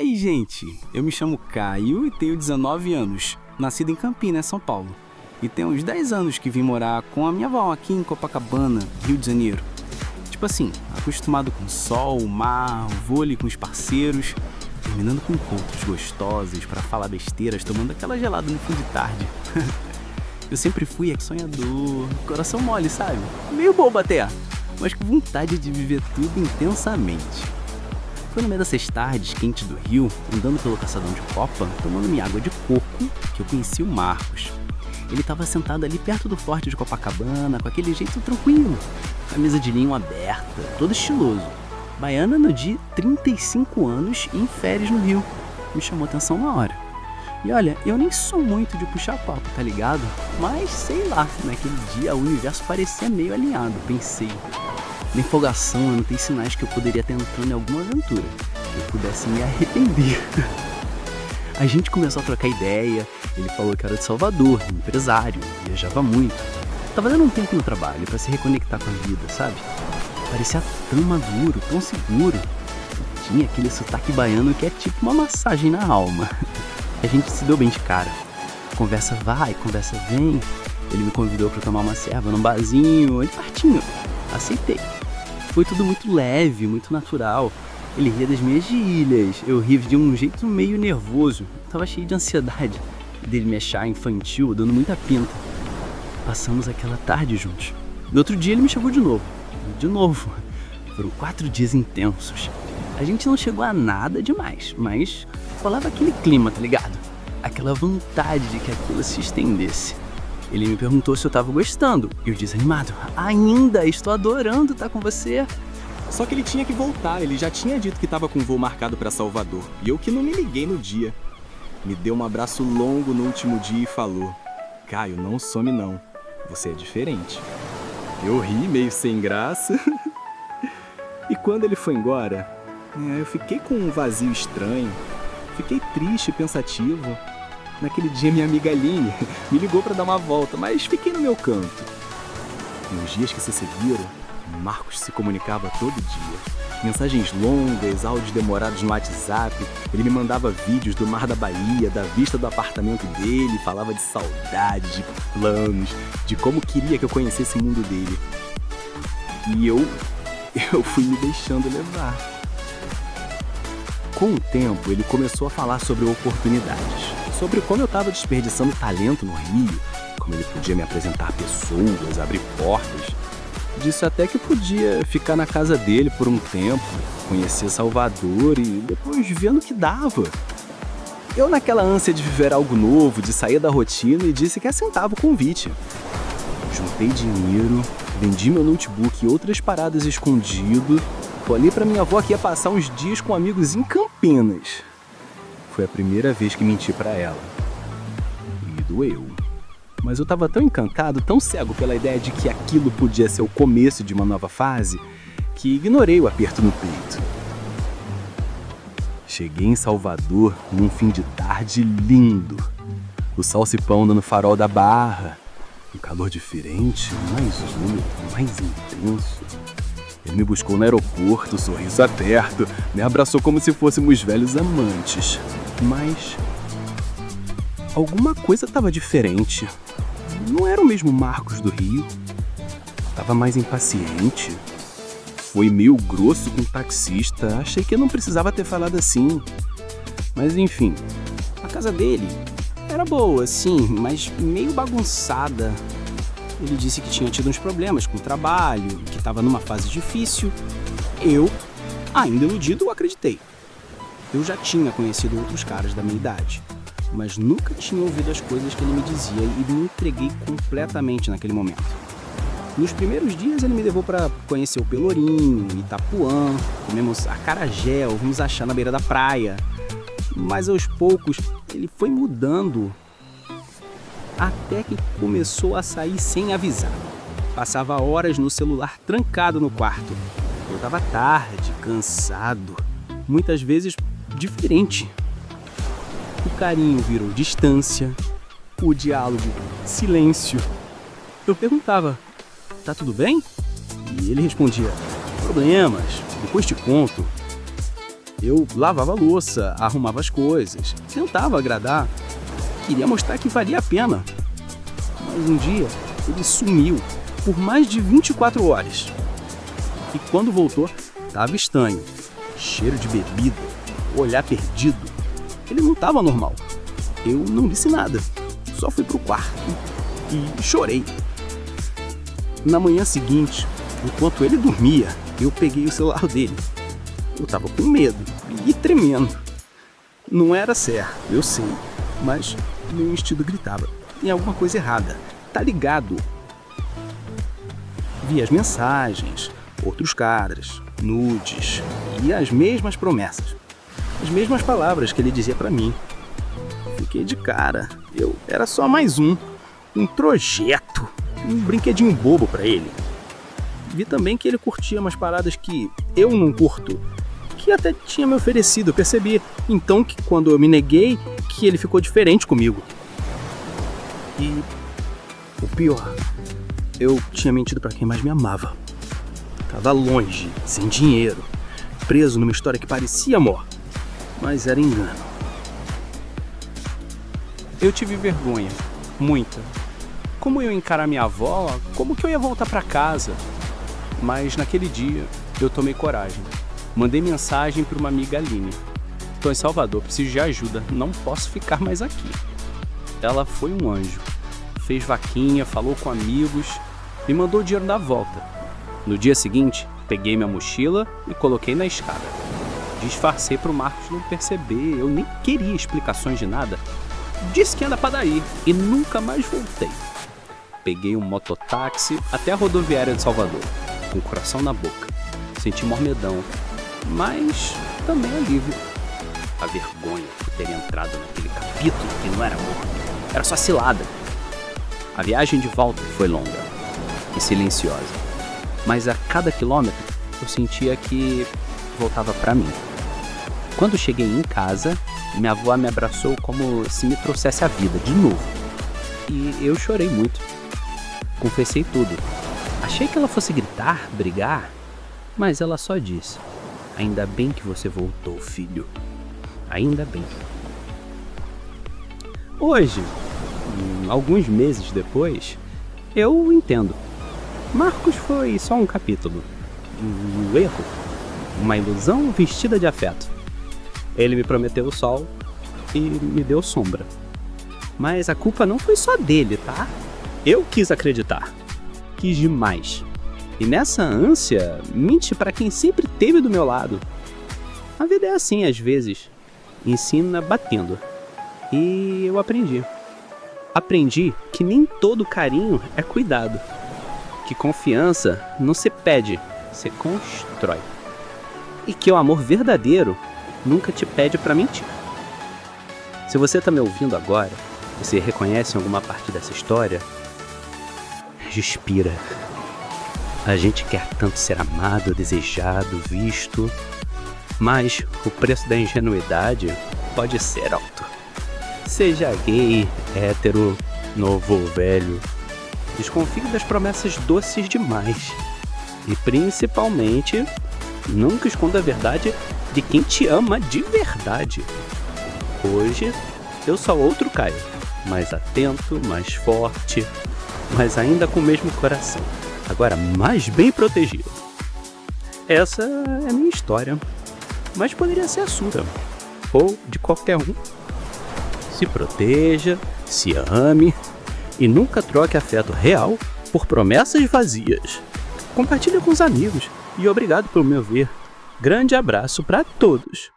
aí, gente? Eu me chamo Caio e tenho 19 anos, nascido em Campinas, São Paulo. E tem uns 10 anos que vim morar com a minha avó aqui em Copacabana, Rio de Janeiro. Tipo assim, acostumado com sol, mar, vôlei com os parceiros, terminando com encontros gostosos pra falar besteiras, tomando aquela gelada no fim de tarde. Eu sempre fui sonhador, coração mole, sabe? Meio bobo até, mas com vontade de viver tudo intensamente. Foi no meio dessas tardes quentes do Rio, andando pelo calçadão de Copa, tomando minha água de coco, que eu conheci o Marcos. Ele estava sentado ali perto do forte de Copacabana, com aquele jeito tranquilo, camisa de linho aberta, todo estiloso. Baiana de 35 anos e em férias no Rio. Me chamou atenção na hora. E olha, eu nem sou muito de puxar papo, tá ligado? Mas sei lá, naquele dia o universo parecia meio alinhado, pensei. Na empolgação, eu notei sinais que eu poderia estar entrando em alguma aventura, que eu pudesse me arrepender. A gente começou a trocar ideia, ele falou que era de Salvador, empresário, viajava muito. Tava dando um tempo no trabalho pra se reconectar com a vida, sabe? Parecia tão maduro, tão seguro. Tinha aquele sotaque baiano que é tipo uma massagem na alma. A gente se deu bem de cara. Conversa vai, conversa vem. Ele me convidou pra tomar uma serva num barzinho, ali pertinho. Aceitei. Foi tudo muito leve, muito natural. Ele ria das minhas gírias, eu ria de um jeito meio nervoso. Tava cheio de ansiedade dele me achar infantil, dando muita pinta. Passamos aquela tarde juntos. No outro dia ele me chamou de novo. De novo. Foram 4 dias intensos. A gente não chegou a nada demais, mas rolava aquele clima, tá ligado? Aquela vontade de que aquilo se estendesse. Ele me perguntou se eu tava gostando. Eu desanimado. Ainda estou adorando estar com você. Só que ele tinha que voltar, ele já tinha dito que estava com um voo marcado para Salvador. E eu que não me liguei no dia. Me deu um abraço longo no último dia e falou: Caio, não some não, você é diferente. Eu ri meio sem graça. E quando ele foi embora, eu fiquei com um vazio estranho. Fiquei triste e pensativo. Naquele dia minha amiga Aline me ligou para dar uma volta, mas fiquei no meu canto. Nos dias que se seguiram, Marcos se comunicava todo dia. Mensagens longas, áudios demorados no WhatsApp. Ele me mandava vídeos do mar da Bahia, da vista do apartamento dele, falava de saudade, de planos, de como queria que eu conhecesse o mundo dele. E eu fui me deixando levar. Com o tempo, ele começou a falar sobre oportunidades, sobre como eu estava desperdiçando talento no Rio, como ele podia me apresentar pessoas, abrir portas. Disse até que eu podia ficar na casa dele por um tempo, conhecer Salvador e depois ver no que dava. Eu, naquela ânsia de viver algo novo, de sair da rotina, e disse que aceitava o convite. Juntei dinheiro, vendi meu notebook e outras paradas escondido. Falei pra minha avó que ia passar uns dias com amigos em Campinas. Foi a primeira vez que menti pra ela. E doeu. Mas eu tava tão encantado, tão cego pela ideia de que aquilo podia ser o começo de uma nova fase, que ignorei o aperto no peito. Cheguei em Salvador num fim de tarde lindo. O sol se pondo no farol da Barra. Um calor diferente, mais úmido, mais intenso. Ele me buscou no aeroporto, sorriso aberto, me abraçou como se fôssemos velhos amantes. Mas alguma coisa estava diferente. Não era o mesmo Marcos do Rio. Tava mais impaciente. Foi meio grosso com o taxista. Achei que eu não precisava ter falado assim. Mas enfim, a casa dele era boa, sim, mas meio bagunçada. Ele disse que tinha tido uns problemas com o trabalho, que estava numa fase difícil. Eu, ainda iludido, acreditei. Eu já tinha conhecido outros caras da minha idade, mas nunca tinha ouvido as coisas que ele me dizia e me entreguei completamente naquele momento. Nos primeiros dias ele me levou para conhecer o Pelourinho, Itapuã, comemos acarajé, ouvimos achar na beira da praia. Mas aos poucos ele foi mudando, até que começou a sair sem avisar. Passava horas no celular trancado no quarto. Eu estava tarde, cansado, muitas vezes diferente. O carinho virou distância, o diálogo, silêncio. Eu perguntava: tá tudo bem? E ele respondia: problemas, depois te conto. Eu lavava a louça, arrumava as coisas, tentava agradar, queria mostrar que valia a pena. Mas um dia, ele sumiu por mais de 24 horas. E quando voltou, estava estranho. Cheiro de bebida, olhar perdido. Ele não estava normal. Eu não disse nada, só fui pro quarto e chorei. Na manhã seguinte, enquanto ele dormia, eu peguei o celular dele. Eu tava com medo e tremendo. Não era certo, eu sei, mas meu instinto gritava: tem alguma coisa errada, tá ligado? Vi as mensagens, outros caras, nudes e as mesmas promessas. As mesmas palavras que ele dizia pra mim. Fiquei de cara, eu era só mais um projeto, um brinquedinho bobo pra ele. Vi também que ele curtia umas paradas que eu não curto, que até tinha me oferecido. Eu percebi então que quando eu me neguei, que ele ficou diferente comigo. E o pior, eu tinha mentido pra quem mais me amava. Tava longe, sem dinheiro, preso numa história que parecia amor, mas era engano. Eu tive vergonha, muita. Como eu ia encarar minha avó, como que eu ia voltar pra casa? Mas naquele dia eu tomei coragem. Mandei mensagem para uma amiga, Aline. Tô em Salvador, preciso de ajuda, não posso ficar mais aqui. Ela foi um anjo. Fez vaquinha, falou com amigos, me mandou o dinheiro da volta. No dia seguinte, peguei minha mochila e coloquei na escada. Disfarcei pro Marcos não perceber, eu nem queria explicações de nada. Disse que ia na padaria e nunca mais voltei. Peguei um mototáxi até a rodoviária de Salvador, com o coração na boca. Senti mormedão, mas também alívio. A vergonha de ter entrado naquele capítulo que não era amor, era só cilada. A viagem de volta foi longa e silenciosa, mas a cada quilômetro eu sentia que voltava pra mim. Quando cheguei em casa, minha avó me abraçou como se me trouxesse a vida de novo. E eu chorei muito. Confessei tudo. Achei que ela fosse gritar, brigar, mas ela só disse: ainda bem que você voltou, filho. Ainda bem. Hoje, alguns meses depois, eu entendo. Marcos foi só um capítulo. Um erro. Uma ilusão vestida de afeto. Ele me prometeu o sol e me deu sombra. Mas a culpa não foi só dele, tá? Eu quis acreditar. Quis demais. E nessa ânsia, mente pra quem sempre esteve do meu lado. A vida é assim às vezes. Ensina batendo. E eu aprendi. Aprendi que nem todo carinho é cuidado. Que confiança não se pede, se constrói. E que o amor verdadeiro nunca te pede pra mentir. Se você tá me ouvindo agora e se reconhece em alguma parte dessa história, respira. A gente quer tanto ser amado, desejado, visto, mas o preço da ingenuidade pode ser alto. Seja gay, hétero, novo ou velho, desconfie das promessas doces demais. E principalmente, nunca esconda a verdade de quem te ama de verdade. Hoje, eu sou outro Caio, mais atento, mais forte, mas ainda com o mesmo coração, agora mais bem protegido. Essa é a minha história, mas poderia ser a sua, ou de qualquer um. Se proteja, se ame e nunca troque afeto real por promessas vazias. Compartilhe com os amigos e obrigado pelo me ouvir. Grande abraço para todos!